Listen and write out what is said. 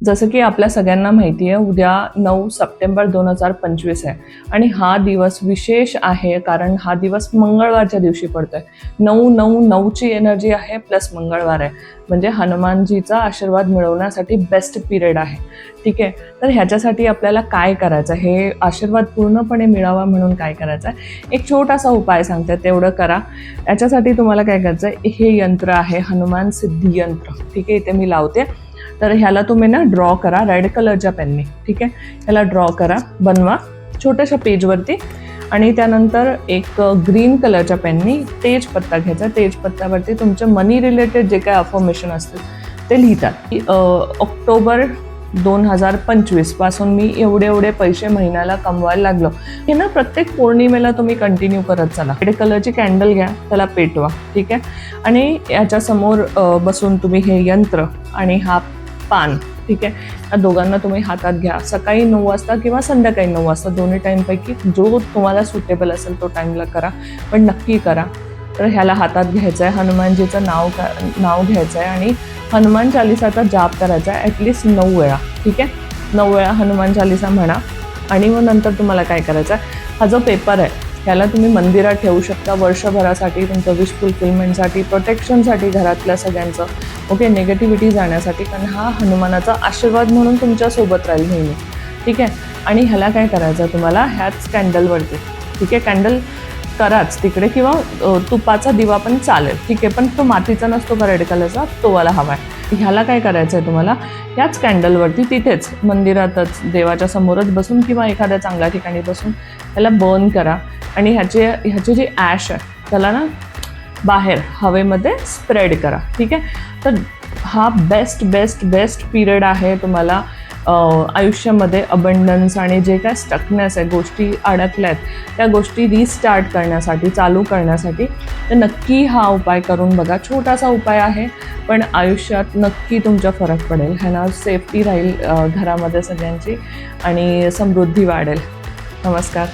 जसं की आपल्या सगळ्यांना माहिती आहे, उद्या 9 सप्टेंबर 2025 आहे आणि हा दिवस विशेष आहे कारण हा दिवस मंगळवारच्या दिवशी पडतोय. 9-9-9ची एनर्जी आहे प्लस मंगळवार आहे, म्हणजे हनुमानजीचा आशीर्वाद मिळवण्यासाठी बेस्ट पिरियड आहे. ठीक आहे, तर ह्याच्यासाठी आपल्याला काय करायचं, हे आशीर्वाद पूर्णपणे मिळावा म्हणून काय करायचं आहे, एक छोटासा उपाय सांगते, तेवढं करा. याच्यासाठी तुम्हाला काय करायचं आहे, हे यंत्र आहे हनुमान सिद्धी यंत्र. ठीक आहे, इथे मी लावते. तर ह्याला तुम्ही ना ड्रॉ करा रेड कलरच्या पेनने. ठीक आहे, ह्याला ड्रॉ करा, बनवा छोट्याशा पेजवरती आणि त्यानंतर एक ग्रीन कलरच्या पेनने तेजपत्ता घ्यायचा. तेजपत्त्यावरती तुमच्या मनी रिलेटेड जे काय अफर्मेशन असतील ते लिहितात. ऑक्टोबर 2025 पासून मी एवढे पैसे महिन्याला कमवायला लागलो. हे ना प्रत्येक पौर्णिमेला तुम्ही कंटिन्यू करत चला. रेड कलरची कॅन्डल घ्या, त्याला पेटवा. ठीक आहे, आणि याच्यासमोर बसून तुम्ही हे यंत्र आणि हा पान, ठीक आहे, या दोघांना तुम्ही हातात घ्या. सकाळी 9 वाजता किंवा संध्याकाळी 9 वाजता, दोन्ही टाईमपैकी जो तुम्हाला सुटेबल असेल तो टाईमला करा, पण नक्की करा. तर ह्याला हातात घ्यायचं आहे, हनुमानजीचं नाव घ्यायचं आहे आणि हनुमान चालिसाचा जाप करायचा आहे ॲटलिस्ट 9 वेळा. ठीक आहे, 9 वेळा हनुमान चालिसा म्हणा. आणि मग नंतर तुम्हाला काय करायचं आहे, हा जो पेपर आहे ह्याला तुम्ही मंदिरात ठेवू शकता वर्षभरासाठी, तुमचं विश फुलफिलमेंटसाठी, प्रोटेक्शनसाठी घरातल्या सगळ्यांचं. ओके, निगेटिव्हिटी जाण्यासाठी, कारण हा हनुमानाचा आशीर्वाद म्हणून तुमच्यासोबत राहील नेहमी. ठीक आहे, आणि ह्याला काय करायचं तुम्हाला, ह्याच कॅन्डलवरती, ठीक आहे, कॅन्डल कराच तिकडे किंवा तुपाचा दिवा पण चालेल. ठीक आहे, पण तो मातीचा नसतो का रेड कलरचा, तो वाला हवा आहे. ह्याला काय करायचं आहे तुम्हाला, याच कॅन्डलवरती तिथेच मंदिरातच देवाच्या समोरच बसून किंवा एखाद्या चांगल्या ठिकाणी बसून ह्याला बर्न करा आणि ह्याची जी ॲश आहे त्याला ना बाहेर हवेमध्ये स्प्रेड करा. ठीक आहे, तर हा बेस्ट पिरियड आहे तुम्हाला आयुष्यामध्ये अबंडन्स आणि जे काय स्टकनेस आहे, गोष्टी अडकल्या आहेत त्या गोष्टी रिस्टार्ट करण्यासाठी, चालू करण्यासाठी. तर नक्की हा उपाय करून बघा. छोटासा उपाय आहे पण आयुष्यात नक्की तुमचा फरक पडेल. ह्यानं सेफ्टी राहील घरामध्ये सगळ्यांची आणि समृद्धी वाढेल. नमस्कार.